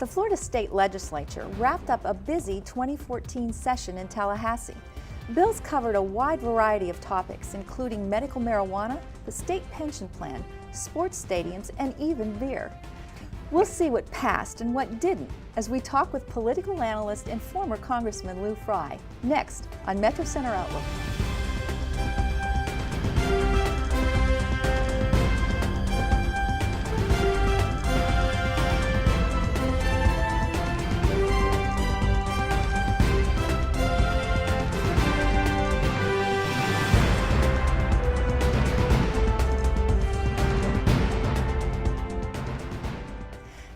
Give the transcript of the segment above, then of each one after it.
The Florida State Legislature wrapped up a busy 2014 session in Tallahassee. Bills covered a wide variety of topics, including medical marijuana, the state pension plan, sports stadiums, and even beer. We'll see what passed and what didn't as we talk with political analyst and former Congressman Lou Frey, next on Metro Center Outlook.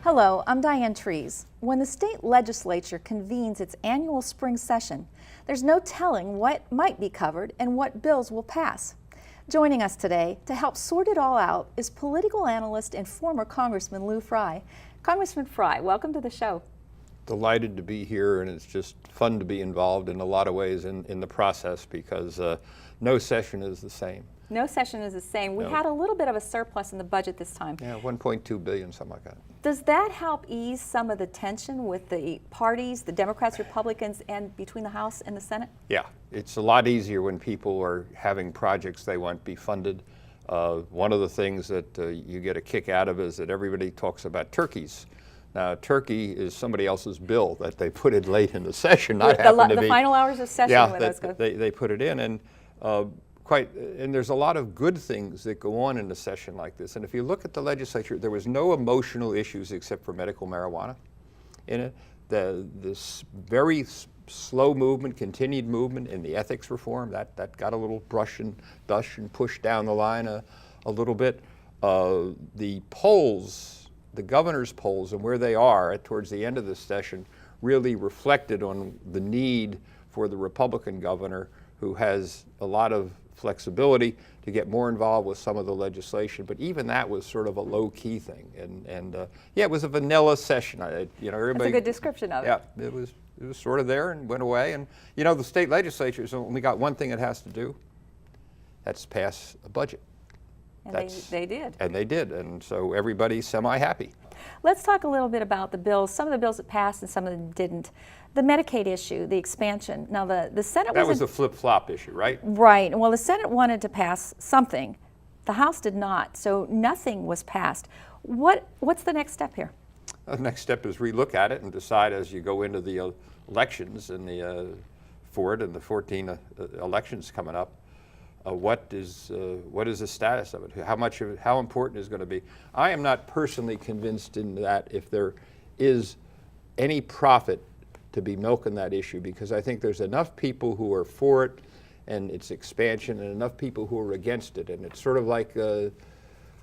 Hello, I'm Diane Trees. When the state legislature convenes its annual spring session, there's no telling what might be covered and what bills will pass. Joining us today to help sort it all out is political analyst and former Congressman Lou Frey. Congressman Frey, welcome to the show. Delighted to be here, and it's just fun to be involved in a lot of ways in the process because no session is the same. No session is the same. We had a little bit of a surplus in the budget this time. Yeah, 1.2 billion, something like that. Does that help ease some of the tension with the parties, the Democrats, Republicans, and between the House and the Senate? Yeah, it's a lot easier when people are having projects they want be funded. One of the things that you get a kick out of is that everybody talks about turkeys. Now, turkey is somebody else's bill that they put in late in the session, not happen to be. The final hours of session when those go. They put it in, and and there's a lot of good things that go on in a session like this. And if you look at the legislature, there was no emotional issues except for medical marijuana in it. This very slow movement, continued movement in the ethics reform, that got a little brush and pushed down the line a little bit. The polls, the governor's polls and where they are towards the end of this session really reflected on the need for the Republican governor, who has a lot of flexibility to get more involved with some of the legislation, but even that was sort of a low-key thing, and yeah, it was a vanilla session. Everybody. That's a good description of it. Yeah, it was sort of there and went away, and the state legislature's only got one thing it has to do. That's pass a budget. And they did. And they did, and so everybody's semi-happy. Let's talk a little bit about the bills. Some of the bills that passed and some of them didn't. The Medicaid issue, the expansion. Now the Senate that was a flip-flop issue, right? Right. Well, the Senate wanted to pass something. The House did not, so nothing was passed. What's the next step here? The next step is relook at it and decide as you go into the elections and for it and the 14 elections coming up. What is the status of it? How important is it going to be? I am not personally convinced in that if there is any profit to be milking that issue, because I think there's enough people who are for it and its expansion and enough people who are against it. And it's sort of like, to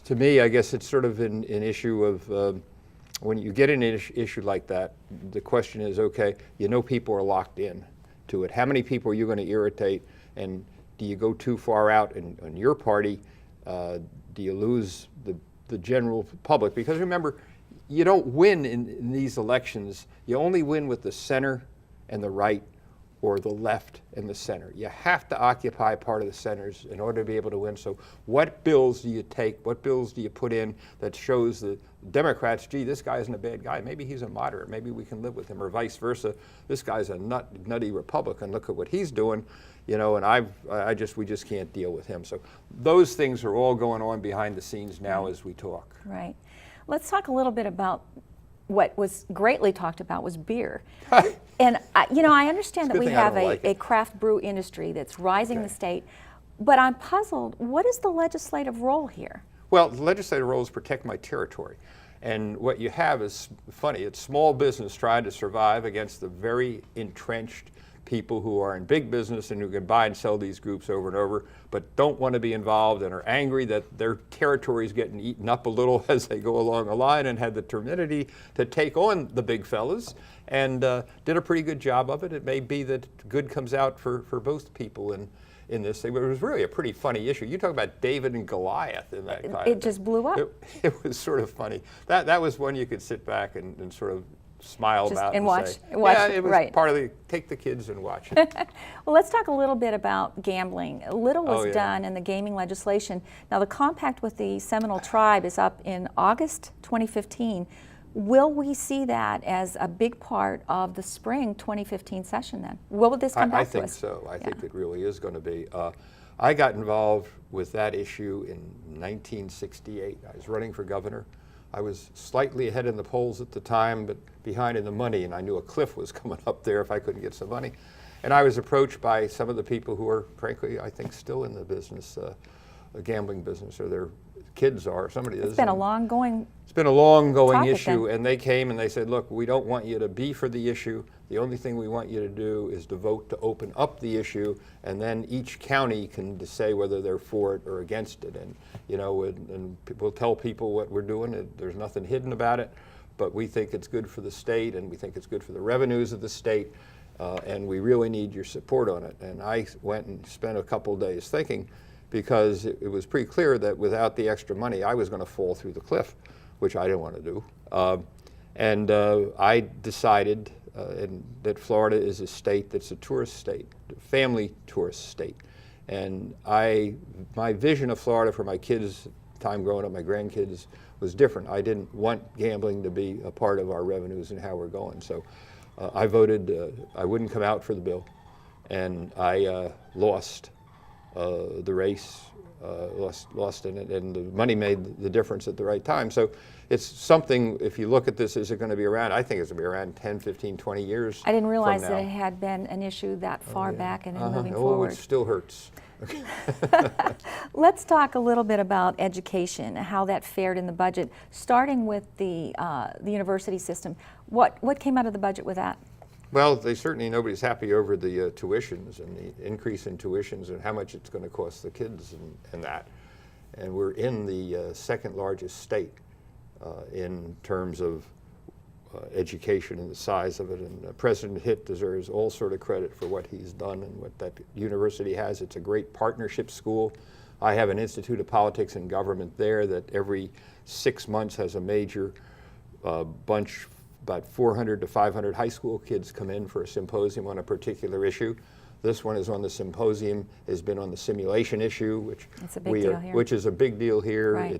me, I guess it's sort of an issue of when you get an issue like that, the question is, okay, people are locked in to it. How many people are you going to irritate, and do you go too far out in your party? Do you lose the general public? Because remember, you don't win in these elections. You only win with the center and the right, or the left and the center. You have to occupy part of the centers in order to be able to win. So what bills do you take? What bills do you put in that shows the Democrats, gee, this guy isn't a bad guy. Maybe he's a moderate. Maybe we can live with him, or vice versa. This guy's a nutty Republican. Look at what he's doing. And we just can't deal with him. So those things are all going on behind the scenes now as we talk. Right. Let's talk a little bit about what was greatly talked about was beer. And I understand that we have a craft brew industry that's rising in the state, but I'm puzzled. What is the legislative role here? Well, the legislative role is protect my territory. And what you have is funny. It's small business trying to survive against the very entrenched people who are in big business and who can buy and sell these groups over and over, but don't want to be involved and are angry that their territory is getting eaten up a little as they go along the line, and had the temerity to take on the big fellas, and did a pretty good job of it. It may be that good comes out for both people in this thing, but it was really a pretty funny issue. You talk about David and Goliath in that kind of It just blew up. It was sort of funny. That was one you could sit back and sort of smile just about and watch. Say, yeah, it was right. part of take the kids and watch it. Well, let's talk a little bit about gambling. Little was done in the gaming legislation. Now, the compact with the Seminole Tribe is up in August 2015. Will we see that as a big part of the spring 2015 session then? Will this come back I to think us? so. I think it really is going to be. I got involved with that issue in 1968. I was running for governor. I was slightly ahead in the polls at the time, but behind in the money, and I knew a cliff was coming up there if I couldn't get some money. And I was approached by some of the people who are, frankly, I think still in the business, a gambling business, or their kids are, somebody is. It's been a long-going It's been a long-going topic issue, then. and they came and they said, look, we don't want you to be for the issue. The only thing we want you to do is to vote to open up the issue, and then each county can say whether they're for it or against it. And, you know, and we'll tell people what we're doing. There's nothing hidden about it, but we think it's good for the state, and we think it's good for the revenues of the state, and we really need your support on it. And I went and spent a couple days thinking, because it was pretty clear that without the extra money, I was going to fall through the cliff, which I didn't want to do. I decided that Florida is a state that's a tourist state, a family tourist state. And my vision of Florida for my kids' time growing up, my grandkids, was different. I didn't want gambling to be a part of our revenues and how we're going. So I voted, I wouldn't come out for the bill, and I lost the race, lost in it, and the money made the difference at the right time. So it's something, if you look at this, is it going to be around? I think it's going to be around 10, 15, 20 years. I didn't realize from that now. it had been an issue that far back and then moving Oh, forward. it still hurts. Let's talk a little bit about education, how that fared in the budget, starting with the university system. What came out of the budget with that? Well, nobody's happy over the tuitions and the increase in tuitions and how much it's going to cost the kids and that. And we're in the second largest state in terms of education and the size of it. And President Hitt deserves all sort of credit for what he's done and what that university has. It's a great partnership school. I have an Institute of Politics and Government there that every 6 months has a major bunch, about 400 to 500 high school kids come in for a symposium on a particular issue. This one is on the symposium, has been on the simulation issue, which It's a big deal here. which is a big deal here. Right.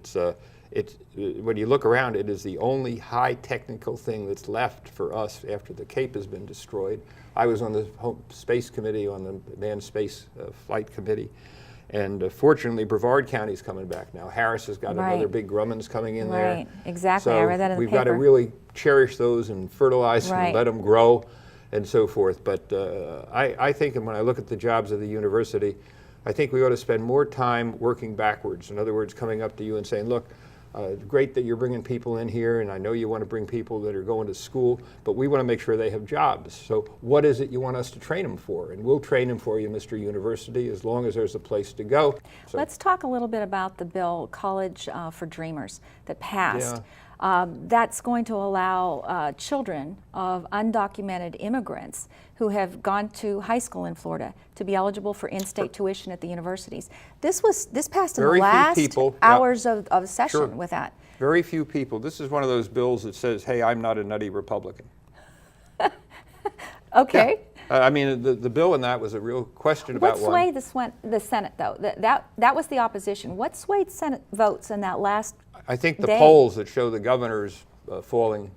It's when you look around, it is the only high technical thing that's left for us after the Cape has been destroyed. I was on the Space Committee, on the Manned Space Flight Committee, and fortunately Brevard County's coming back now. Harris has got another big Grumman's coming in there. Right, exactly. So I read that in the we've paper. got to really cherish those and fertilize them Right. and let them grow and so forth. But I think, and when I look at the jobs of the university, I think we ought to spend more time working backwards. In other words, coming up to you and saying, look, great that you're bringing people in here, and I know you want to bring people that are going to school, but we want to make sure they have jobs. So what is it you want us to train them for? And we'll train them for you, Mr. University, as long as there's a place to go. So, Let's talk a little bit about the bill, College for Dreamers, that passed. Yeah. That's going to allow children of undocumented immigrants who have gone to high school in Florida to be eligible for in-state tuition at the universities. This passed in the Very few last people, yeah. hours of session Sure. with that. very few people. This is one of those bills that says, hey, I'm not a nutty Republican. Okay. Yeah. I mean, the bill in that was a real question What about one. swayed the Senate, though? That was the opposition. What swayed Senate votes in that last I think the day? polls that show the governor's falling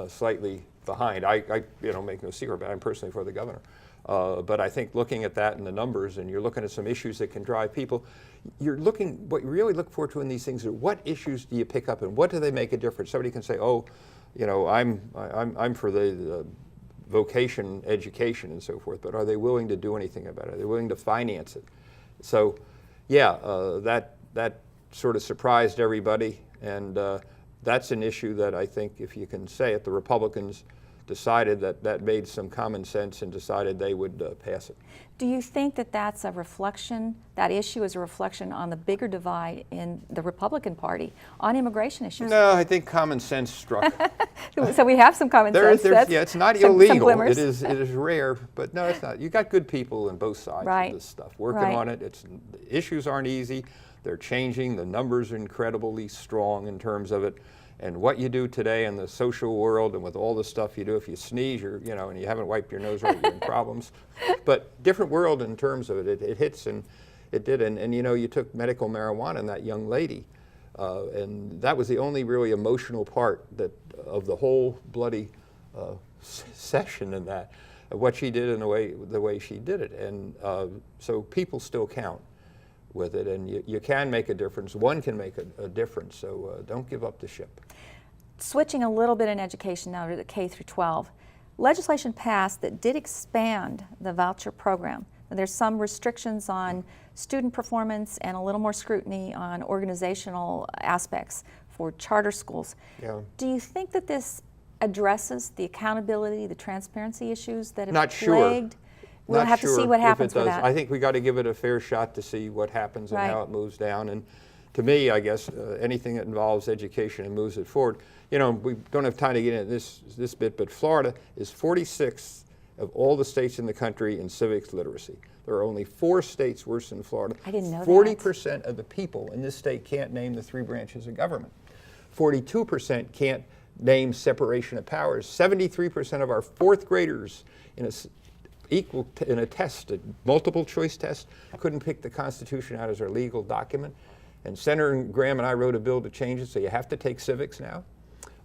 slightly behind. I make no secret about it. I'm personally for the governor. But I think looking at that and the numbers, and you're looking at some issues that can drive people, what you really look forward to in these things are what issues do you pick up and what do they make a difference? Somebody can say, oh, I'm for the vocation, education, and so forth, but are they willing to do anything about it? Are they willing to finance it? So, yeah, that sort of surprised everybody, and that's an issue that I think, if you can say it, the Republicans decided that made some common sense and decided they would pass it. Do you think that that's a reflection, that issue is a reflection on the bigger divide in the Republican Party on immigration issues? No, I think common sense struck. So we have some common sense. Yeah, it's not some illegal. glimmers. It is rare, but no, it's not. You got good people on both sides Right. of this stuff working Right. on it. The issues aren't easy. They're changing. The numbers are incredibly strong in terms of it. And what you do today in the social world and with all the stuff you do, if you sneeze, and you haven't wiped your nose right, you're in problems. But different world in terms of it. It hits, and it did. And you took medical marijuana in that young lady. And that was the only really emotional part that of the whole bloody session in that, what she did and the way she did it. And so people still count with it, and you can make a difference. One can make a difference, so don't give up the ship. Switching a little bit in education now to the K through 12, legislation passed that did expand the voucher program. There's some restrictions on student performance and a little more scrutiny on organizational aspects for charter schools. Yeah. Do you think that this addresses the accountability, the transparency issues that have Not plagued? sure. We'll Not have to sure see what if happens it with does. that. I think we got to give it a fair shot to see what happens and Right. how it moves down. And to me, I guess anything that involves education and moves it forward. You know, we don't have time to get into this bit, but Florida is 46th of all the states in the country in civics literacy. There are only 4 states worse than Florida. I didn't know that. 40% of the people in this state can't name the 3 branches of government. 42% can't name separation of powers. 73% of our 4th graders in a test, a multiple choice test, couldn't pick the Constitution out as our legal document. And Senator Graham and I wrote a bill to change it, so you have to take civics now.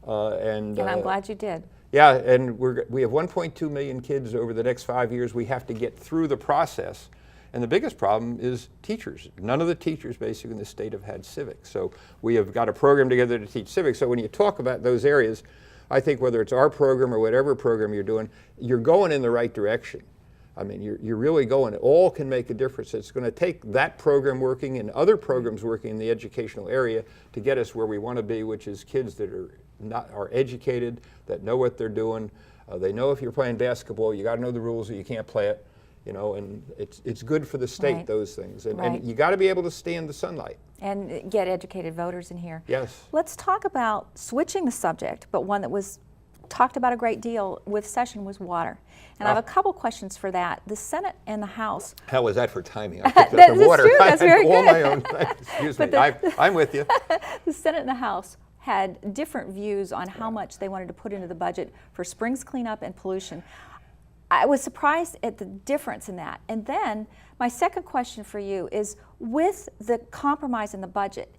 And I'm glad you did. yeah, and we have 1.2 million kids over the next 5 years. We have to get through the process. And the biggest problem is teachers. None of the teachers basically in the state have had civics. So we have got a program together to teach civics. So when you talk about those areas, I think whether it's our program or whatever program you're doing, you're going in the right direction. I mean, you're really going. It all can make a difference. It's going to take that program working and other programs working in the educational area to get us where we want to be, which is kids that are educated, that know what they're doing. They know if you're playing basketball, you got to know the rules or you can't play it. You know, and it's good for the state, Right. those things. And, Right. and you got to be able to stand the sunlight. And get educated voters in here. Yes. Let's talk about switching the subject, but one that was talked about a great deal with session was water. And I have a couple questions for that. The Senate and the House. How was that for timing? I picked up the That's water. true. That's I had very all good. my own. Excuse me. I'm with you. The Senate and the House had different views on how much they wanted to put into the budget for springs cleanup and pollution. I was surprised at the difference in that. And then my second question for you is, with the compromise in the budget,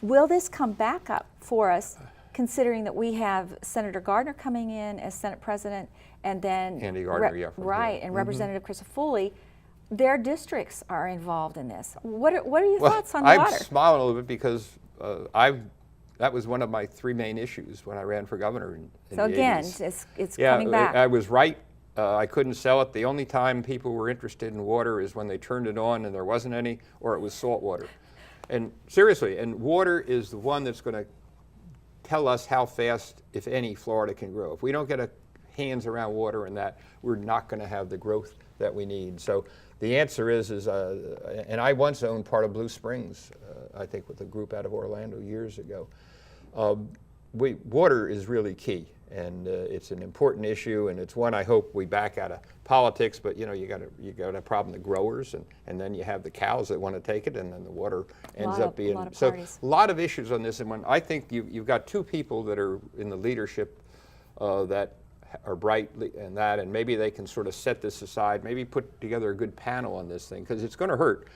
will this come back up for us, considering that we have Senator Gardner coming in as Senate President, and then Andy Gardner, yeah, from right, here. and Representative Crisafulli? Their districts are involved in this. What are your thoughts on I'm water? smiling a little bit because that was one of my 3 main issues when I ran for governor in So the again, 80s. it's Yeah, coming back. I was right. I couldn't sell it. The only time people were interested in water is when they turned it on and there wasn't any, or it was salt water. And seriously, and water is the one that's going to tell us how fast, if any, Florida can grow. If we don't get our hands around water and that, we're not going to have the growth that we need. So the answer is and I once owned part of Blue Springs, I think with a group out of Orlando years ago. Water is really key, and it's an important issue, and it's one I hope we back out of politics. But you know, you got a problem, the growers, and then you have the cows that want to take it, and then the water ends up being so. A lot of issues on this, and when I think you've got 2 people that are in the leadership that are bright and maybe they can sort of set this aside, maybe put together a good panel on this thing, because it's going to hurt.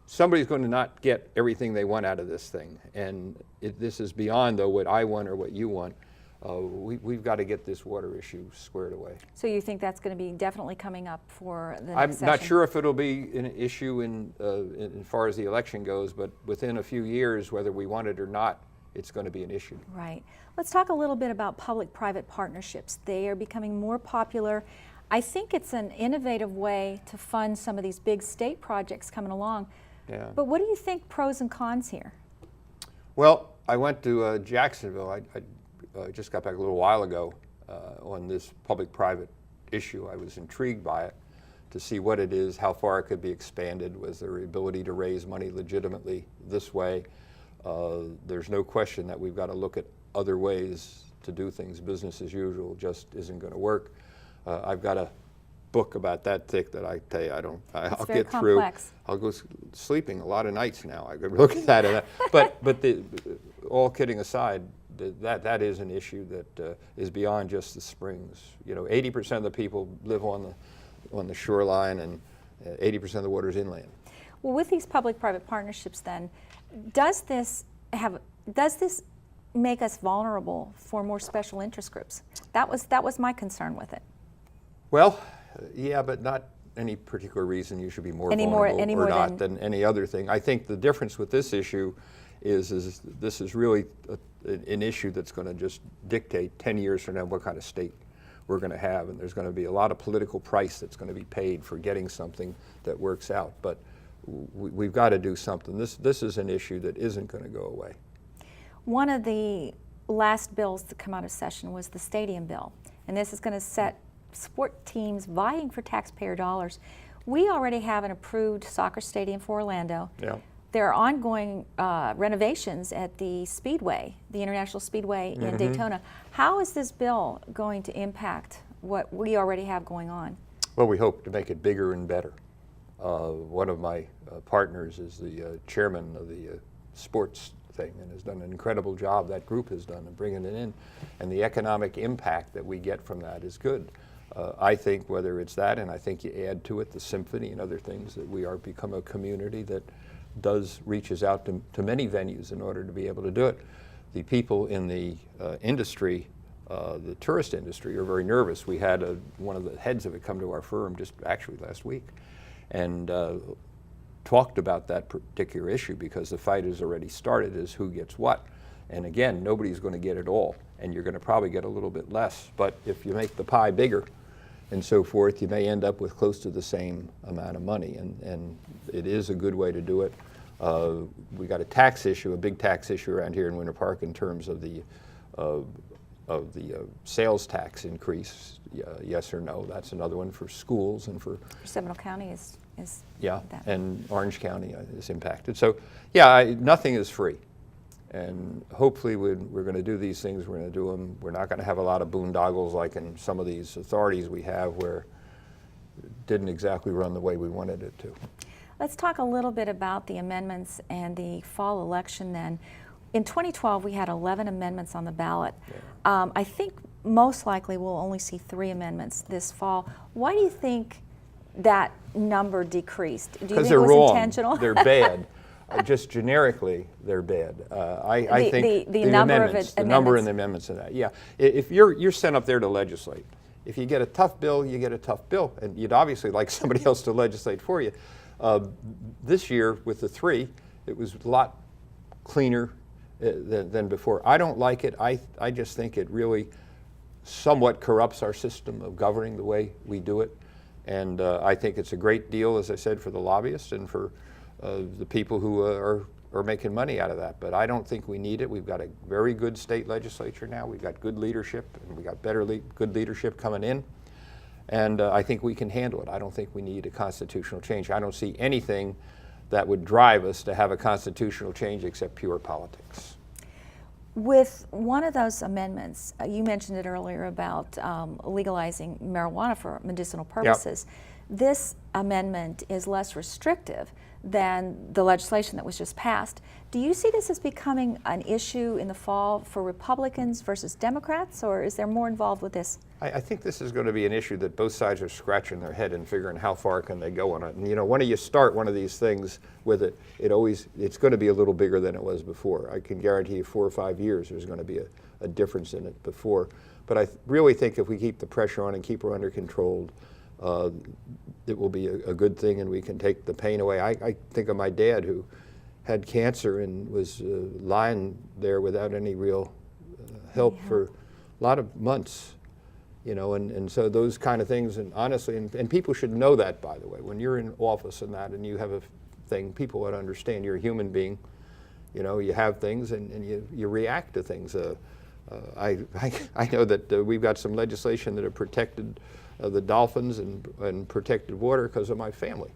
Somebody's going to not get everything they want out of this thing, and this is beyond, though, what I want or what you want. We've got to get this water issue squared away. So you think that's going to be definitely coming up for the next I'm session? not sure if it'll be an issue in far as the election goes, but within a few years, whether we want it or not, it's going to be an issue. Right. Let's talk a little bit about public-private partnerships. They are becoming more popular. I think it's an innovative way to fund some of these big state projects coming along. Yeah. But what do you think pros and cons here? Well, I went to Jacksonville. I just got back a little while ago on this public-private issue. I was intrigued by it to see what it is, how far it could be expanded. Was there ability to raise money legitimately this way? There's no question that we've got to look at other ways to do things. Business as usual just isn't going to work. I've got a book about that thick that I tell you I'll get through. I'll go sleeping a lot of nights now. I could look at that. But all kidding aside, that is an issue that is beyond just the springs. You know, 80% of the people live on the shoreline, and 80% of the water is inland. Well, with these public-private partnerships, then, does this make us vulnerable for more special interest groups? That was my concern with it. Well, yeah, but not any particular reason you should be more vulnerable or not than any other thing. I think the difference with this issue is this is really an issue that's going to just dictate 10 years from now what kind of state we're going to have, and there's going to be a lot of political price that's going to be paid for getting something that works out. But we've got to do something. This is an issue that isn't going to go away. One of the last bills to come out of session was the stadium bill, and this is going to set sport teams vying for taxpayer dollars. We already have an approved soccer stadium for Orlando. Yeah. There are ongoing renovations at the Speedway, the International Speedway in Daytona. How is this bill going to impact what we already have going on? Well, we hope to make it bigger and better. One of my partners is the chairman of the sports thing and has done an incredible job, that group has done, in bringing it in. And the economic impact that we get from that is good. I think whether it's that, and I think you add to it the symphony and other things, that we are become a community that reaches out to many venues in order to be able to do it. The people in the industry, the tourist industry, are very nervous. We had one of the heads of it come to our firm just actually last week and talked about that particular issue, because the fight has already started as who gets what. And again, nobody's going to get it all, and you're going to probably get a little bit less. But if you make the pie bigger and so forth, you may end up with close to the same amount of money, and it is a good way to do it. We got a tax issue, a big tax issue around here in Winter Park in terms of the sales tax increase. Yes or no? That's another one for schools and for Seminole County is yeah, that. and Orange County is impacted. So yeah, nothing is free. And hopefully we're going to do these things, we're going to do them. We're not going to have a lot of boondoggles like in some of these authorities we have where it didn't exactly run the way we wanted it to. Let's talk a little bit about the amendments and the fall election then. In 2012, we had 11 amendments on the ballot. Yeah. I think most likely we'll only see 3 amendments this fall. Why do you think that number decreased? Do you think it was wrong. Intentional? They're bad. Just generically, they're bad. I think the number amendments, of the number and the amendments of that. Yeah, if you're sent up there to legislate, if you get a tough bill, you get a tough bill, and you'd obviously like somebody else to legislate for you. This year with the 3, it was a lot cleaner than before. I don't like it. I just think it really somewhat corrupts our system of governing the way we do it, and I think it's a great deal, as I said, for the lobbyists and for the people who are making money out of that. But I don't think we need it. We've got a very good state legislature now. We've got good leadership, and we got good leadership coming in. And I think we can handle it. I don't think we need a constitutional change. I don't see anything that would drive us to have a constitutional change except pure politics. With one of those amendments, you mentioned it earlier about legalizing marijuana for medicinal purposes. Yep. This amendment is less restrictive than the legislation that was just passed. Do you see this as becoming an issue in the fall for Republicans versus Democrats, or is there more involved with this? I think this is going to be an issue that both sides are scratching their head and figuring how far can they go on it. And you know, when you start one of these things with it, it's going to be a little bigger than it was before. I can guarantee you 4 or 5 years there's going to be a difference in it before. But I really think if we keep the pressure on and keep her under control, it will be a good thing, and we can take the pain away. I think of my dad, who had cancer and was lying there without any real help for a lot of months, you know, and so those kind of things, and honestly, and people should know that, by the way, when you're in office and that, and you have a thing, people would understand you're a human being, you know, you have things and you react to things. I know that we've got some legislation that have protected the dolphins and protected water because of my family.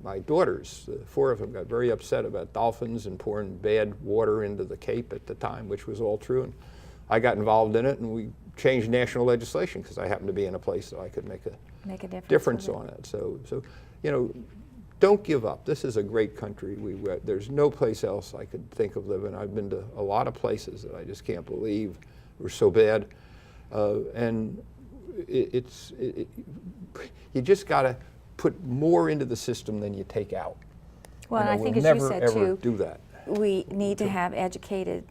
My daughters, 4 of them, got very upset about dolphins and pouring bad water into the Cape at the time, which was all true. And I got involved in it, and we changed national legislation because I happened to be in a place that I could make a difference on it. So, you know, don't give up. This is a great country. There's no place else I could think of living. I've been to a lot of places that I just can't believe were so bad, and you just got to put more into the system than you take out. Well, and I think we'll as never, you said ever too, do that. we need to have educated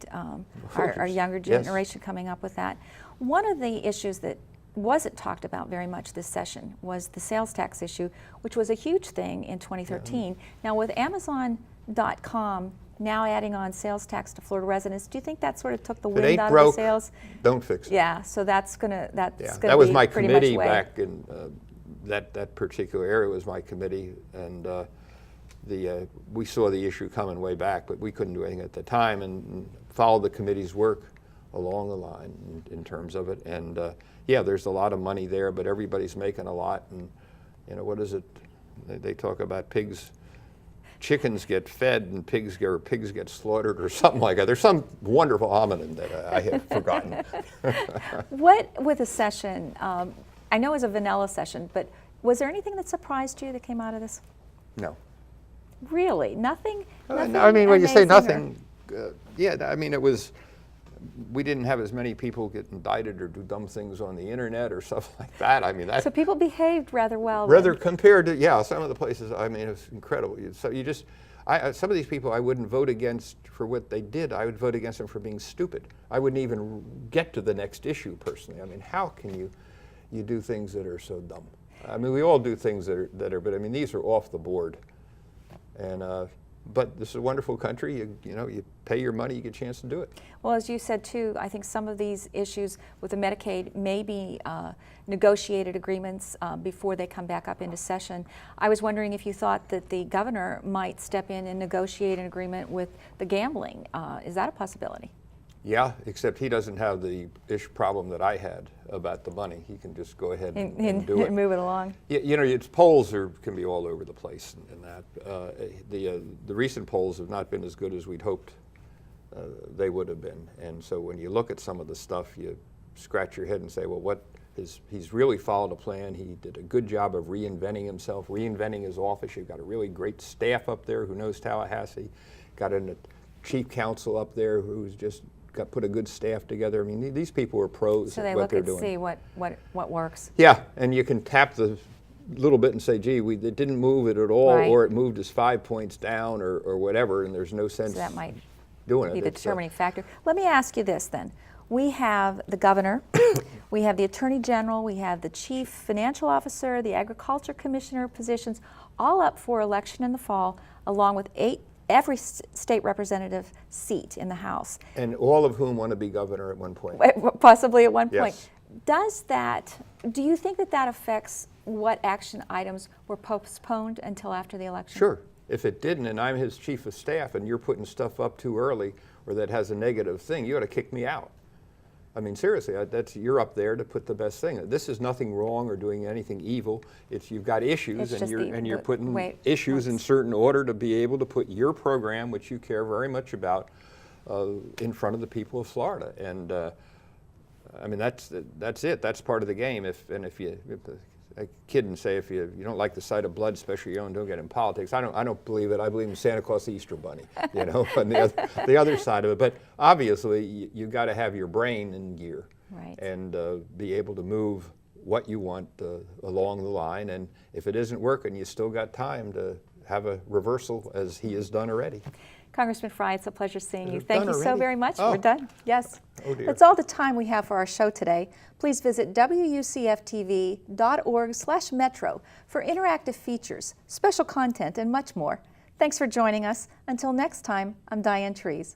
our younger Yes. generation coming up with that. One of the issues that wasn't talked about very much this session was the sales tax issue, which was a huge thing in 2013. Now with Amazon.com now adding on sales tax to Florida residents, do you think that sort of took the If it wind ain't out broke, of the sales? don't fix it. Yeah, so that's gonna Yeah, be that was my pretty much committee way. back in that particular area was my committee, and we saw the issue coming way back, but we couldn't do anything at the time, and followed the committee's work along the line in terms of it. And yeah, there's a lot of money there, but everybody's making a lot. And you know, what is it? They talk about pigs. Chickens get fed and pigs get slaughtered or something like that. There's some wonderful homonym that I have forgotten. What with the session, I know it was a vanilla session, but was there anything that surprised you that came out of this? No. Really? Nothing? Nothing I mean, when you say amazing nothing, yeah, I mean, it was, we didn't have as many people get indicted or do dumb things on the internet or stuff like that. I mean, So people behaved rather well. rather then. compared to, yeah, some of the places, I mean, it was incredible. So you just, some of these people I wouldn't vote against for what they did. I would vote against them for being stupid. I wouldn't even get to the next issue personally. I mean, how can you do things that are so dumb? I mean, we all do things that are, but I mean, these are off the board. And, but this is a wonderful country. You know, you pay your money, you get a chance to do it. Well, as you said too, I think some of these issues with the Medicaid may be negotiated agreements before they come back up into session. I was wondering if you thought that the governor might step in and negotiate an agreement with the gambling. Is that a possibility? Yeah, except he doesn't have the problem that I had about the money. He can just go ahead and do it. And move it along. You know, its polls can be all over the place in that. The recent polls have not been as good as we'd hoped they would have been. And so when you look at some of the stuff, you scratch your head and say, well, he's really followed a plan. He did a good job of reinventing himself, reinventing his office. You've got a really great staff up there who knows Tallahassee. Got a chief counsel up there who's just put a good staff together. I mean, these people are pros So at they what look they're and doing. see what works. Yeah, and you can tap the little bit and say, gee, it didn't move it at all, Right. or it moved us 5 points down, or whatever, and there's no sense So that might doing be it. the determining factor. Let me ask you this then. We have the governor, we have the attorney general, we have the chief financial officer, the agriculture commissioner positions, all up for election in the fall, along with every state representative seat in the House. And all of whom want to be governor at one point. Possibly at one point. Yes. Do you think that affects what action items were postponed until after the election? Sure. If it didn't, and I'm his chief of staff, and you're putting stuff up too early, or that has a negative thing, you ought to kick me out. I mean, seriously, you're up there to put the best thing. This is nothing wrong or doing anything evil. You've got issues, It's and you're putting issues in certain order to be able to put your program, which you care very much about, in front of the people of Florida. And I mean, that's it. That's part of the game. I kid and say if you don't like the sight of blood, especially your own, don't get in politics. I don't believe it. I believe in Santa Claus, the Easter Bunny, you know, and the other side of it. But obviously, you got to have your brain in gear, right, and be able to move what you want along the line. And if it isn't working, you still got time to have a reversal, as he has done already. Congressman Frye, it's a pleasure seeing you. Is it Thank done you so already? very much. Oh. We're done. Yes. Oh, dear. That's all the time we have for our show today. Please visit wucftv.org/metro for interactive features, special content, and much more. Thanks for joining us. Until next time, I'm Diane Trees.